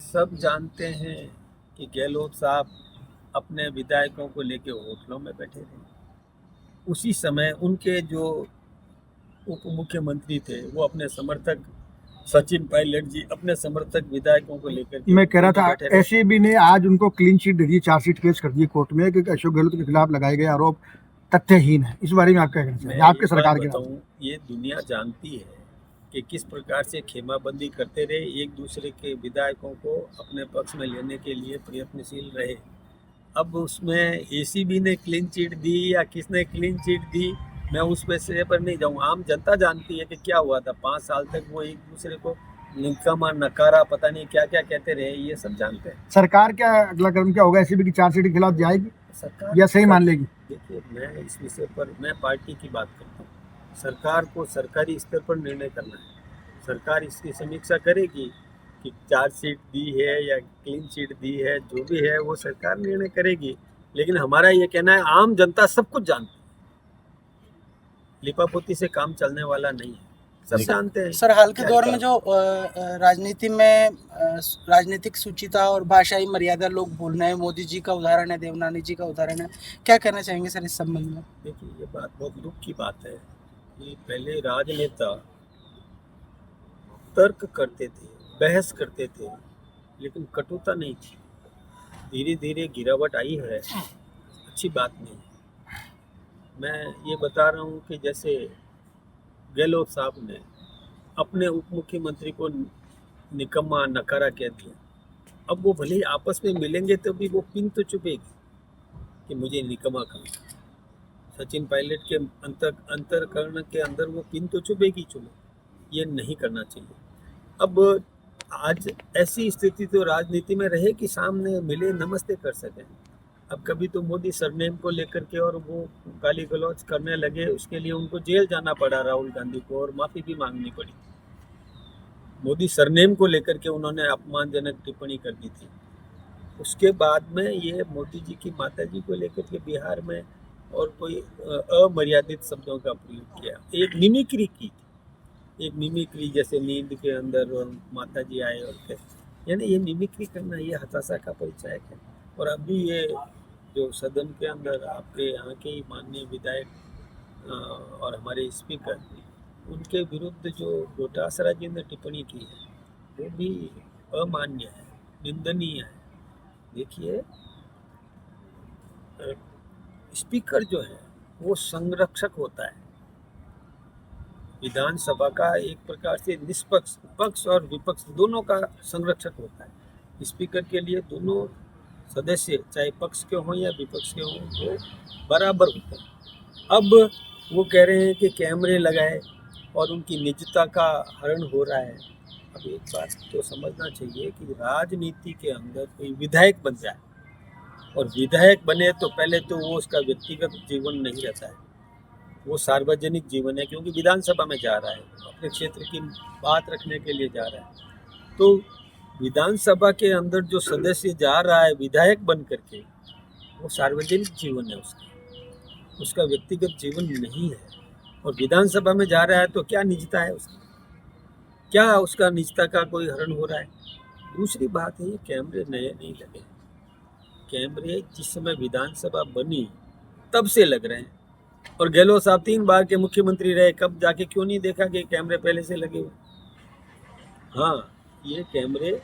सब जानते हैं कि गहलोत साहब अपने विधायकों को लेके होटलों में बैठे रहे। उसी समय उनके जो उप मुख्यमंत्री थे वो अपने समर्थक सचिन पायलट जी अपने समर्थक विधायकों को लेकर के मैं कह रहा था बैठे रहे। एसीबी ने आज उनको क्लीन चिट दे दी, चार्जशीट पेश कर दी कोर्ट में कि अशोक गहलोत के खिलाफ लगाए गए आरोप तथ्यहीन है। इस बारे में आप क्या कहना चाहिए आपके सरकार के बताऊं, ये दुनिया जानती है कि किस प्रकार से खेमाबंदी करते रहे, एक दूसरे के विधायकों को अपने पक्ष में लेने के लिए प्रयत्नशील रहे। अब उसमें एसीबी ने क्लीन चिट दी या किसने क्लीन चिट दी, मैं उस पैसे पर नहीं जाऊँ। आम जनता जानती है कि क्या हुआ था। 5 साल तक वो एक दूसरे को निकम्मा नकारा पता नहीं क्या क्या कहते रहे, ये सब जानते हैं। सरकार क्या अगला कदम क्या होगा? एसीबी की चार्जशीट के खिलाफ जाएगी सरकार या सही मान लेगी? देखिए, मैं इस विषय पर मैं पार्टी की बात करता हूँ। सरकार को सरकारी स्तर पर निर्णय करना है। सरकार इसकी समीक्षा करेगी कि चार्जशीट दी है या क्लीन चिट दी है, जो भी है वो सरकार निर्णय करेगी। लेकिन हमारा ये कहना है, आम जनता सब कुछ जानती है, लिपापोती से काम चलने वाला नहीं है, सब जानते हैं। सर, हाल के दौर में जो राजनीति में राजनीतिक सूचिता और भाषाई मर्यादा लोग भूल रहे हैं, मोदी जी का उदाहरण है, देवनानी जी का उदाहरण है, क्या कहना चाहेंगे सर इस संबंध में? देखिए, ये बात बहुत दुख की बात है कि पहले राजनेता तर्क करते थे, बहस करते थे, लेकिन कटुता नहीं थी। धीरे धीरे गिरावट आई है, अच्छी बात नहीं है। मैं ये बता रहा हूँ कि जैसे गहलोत साहब ने अपने उप मुख्यमंत्री को निकम्मा नकारा कह दिया, अब वो भले ही आपस में मिलेंगे तो भी वो पिन तो चुपेगी कि मुझे निकम्मा कहा। सचिन पायलट के अंतरकरण के अंदर वो पिन तो चुपेगी। ये नहीं करना चाहिए। अब आज ऐसी स्थिति तो राजनीति में रहे कि सामने मिले नमस्ते कर सकें। अब कभी तो मोदी सरनेम को लेकर के और वो गाली गलौज करने लगे, उसके लिए उनको जेल जाना पड़ा राहुल गांधी को, और माफ़ी भी मांगनी पड़ी। मोदी सरनेम को लेकर के उन्होंने अपमानजनक टिप्पणी कर दी थी। उसके बाद में ये मोदी जी की माताजी को लेकर के बिहार में और कोई अमर्यादित शब्दों का प्रयोग किया, एक मिमिक्री की थी, एक मिमिक्री जैसे नींद के अंदर और माताजी आए और फिर, यानी ये मिमिक्री करना ये हताशा का परिचायक है। और अभी ये जो सदन के अंदर आपके यहाँ के ही माननीय विधायक और हमारे स्पीकर, उनके विरुद्ध जो डोटासरा जी ने टिप्पणी की है वो भी अमान्य है, निंदनीय है। देखिए, स्पीकर जो है वो संरक्षक होता है विधानसभा का, एक प्रकार से निष्पक्ष, पक्ष और विपक्ष दोनों का संरक्षक होता है। स्पीकर के लिए दोनों सदस्य चाहे पक्ष के हों या विपक्ष के हों वो बराबर होते हैं। अब वो कह रहे हैं कि कैमरे लगाए और उनकी निजता का हरण हो रहा है। अब एक बात तो समझना चाहिए कि राजनीति के अंदर कोई विधायक बन जाए, और विधायक बने तो पहले तो वो उसका व्यक्तिगत जीवन नहीं रहता है, वो सार्वजनिक जीवन है, क्योंकि विधानसभा में जा रहा है, अपने क्षेत्र की बात रखने के लिए जा रहा है। तो विधानसभा के अंदर जो सदस्य जा रहा है विधायक बन करके, वो सार्वजनिक जीवन है उसका व्यक्तिगत जीवन नहीं है। और विधानसभा में जा रहा है तो क्या निजता है उसकी, क्या उसका निजता का कोई हरण हो रहा है? दूसरी बात है, ये कैमरे नए नहीं लगे, कैमरे जिस समय विधानसभा बनी तब से लग रहे हैं। और गहलोत साहब 3 बार के मुख्यमंत्री रहे, कब जाके क्यों नहीं देखा कि कैमरे पहले से लगे हुए? हाँ, ये कैमरे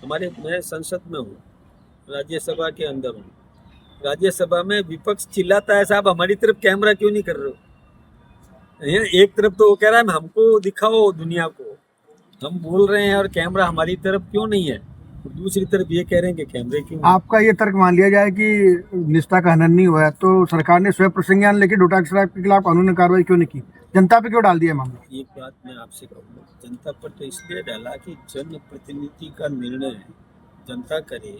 हमारे, मैं संसद में हूँ, राज्यसभा के अंदर हूँ, राज्यसभा में विपक्ष चिल्लाता है, साहब हमारी तरफ कैमरा क्यों नहीं कर रहे हो? एक तरफ तो वो कह रहा है हमको दिखाओ दुनिया को, हम बोल रहे हैं और कैमरा हमारी तरफ क्यों नहीं है, दूसरी तरफ ये कह रहे हैं कि कैमरे क्यों। आपका ये तर्क मान लिया जाए कि निष्ठा का हनन नहीं हुआ है तो सरकार ने स्वयं प्रसंज्ञान लेकर डोटासरा के खिलाफ कानूनी कार्रवाई क्यों नहीं की, जनता पे क्यों डाल दिया मामला? एक बात मैं आपसे कहूँगा, जनता पर तो इसलिए डाला कि जनप्रतिनिधि का निर्णय जनता करे,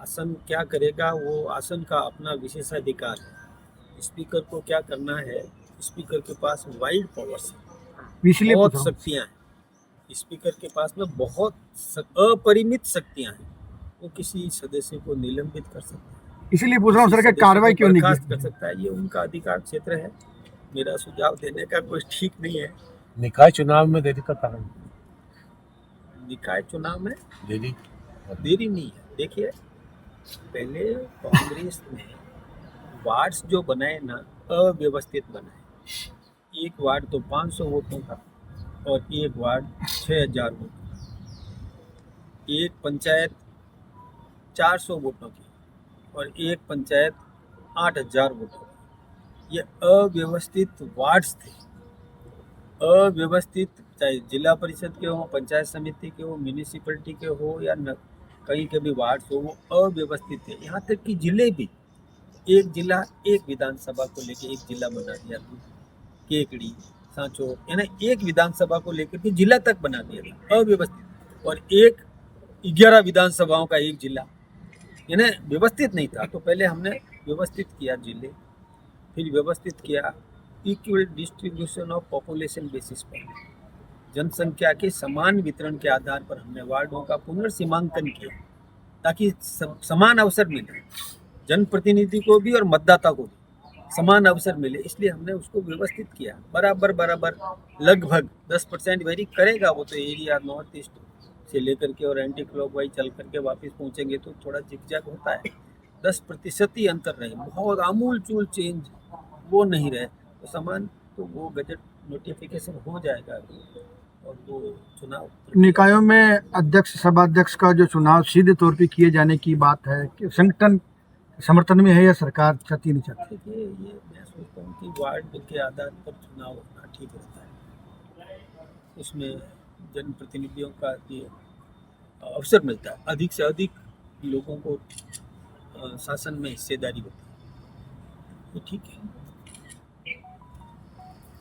आसन क्या करेगा वो आसन का अपना विशेषाधिकार है। स्पीकर को क्या करना है, स्पीकर के पास वाइड पावर्स है, बहुत शक्तियाँ हैं, स्पीकर के पास में बहुत अपरिमित शक्तियाँ हैं, वो किसी सदस्य को निलंबित कर सकता है, इसीलिए पूछ रहा हूँ सर, कार्रवाई क्यों नहीं कर सकता है, ये उनका अधिकार क्षेत्र है। मेरा सुझाव देने का कोई ठीक नहीं है। निकाय चुनाव में देरी का कारण, निकाय चुनाव में देरी देरी नहीं है। देखिए, पहले कांग्रेस ने वार्ड्स जो बनाए ना, अव्यवस्थित बनाए। एक वार्ड तो 500 वोटों का और एक वार्ड 6000 वोटों का, एक पंचायत 400 वोटों की और एक पंचायत 8000 वोटों की। ये अव्यवस्थित वार्ड्स थे। अव्यवस्थित, चाहे जिला परिषद के हो, पंचायत समिति के हो, म्यूनिसिपैलिटी के हो या कहीं के भी वार्ड्स हो, वो अव्यवस्थित थे। यहाँ तक कि जिले भी, एक जिला एक विधानसभा को लेकर एक जिला बना दिया था, केकड़ी, सांचौर, यानी एक विधानसभा को लेकर के जिला तक बना दिया था, अव्यवस्थित। और 11 विधानसभाओं का एक जिला, यानी व्यवस्थित नहीं था। तो पहले हमने व्यवस्थित किया जिले, फिर व्यवस्थित किया equal distribution of population basis पर, जनसंख्या के समान वितरण के आधार पर हमने वार्डों का पुनर्सीमांकन किया ताकि समान अवसर मिले, जनप्रतिनिधि को भी और मतदाता को भी समान अवसर मिले। इसलिए हमने उसको व्यवस्थित किया, बराबर बराबर, लगभग 10% वेरी करेगा वो तो एरिया नॉर्थ ईस्ट से लेकर के, और एंटी क्लॉकवाइज चल करके वापस पहुंचेंगे तो थोड़ा जिगजैग होता है, 10% ही अंतर रहे, बहुत आमूल चूल चेंज वो नहीं रहे तो समान, तो वो गजट नोटिफिकेशन हो जाएगा और वो चुनाव। निकायों में अध्यक्ष, सभाध्यक्ष का जो चुनाव सीधे तौर पे किए जाने की बात है कि संगठन समर्थन में है या सरकार चाहती नहीं चाहती? देखिए, ये मैं सोचता हूँ कि वार्ड के आधार पर चुनाव होना ठीक रहता है। उसमें जनप्रतिनिधियों का ये अवसर मिलता है, अधिक से अधिक लोगों को शासन में हिस्सेदारी होती है। ये ठीक है।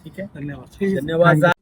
ठीक है, धन्यवाद। धन्यवाद।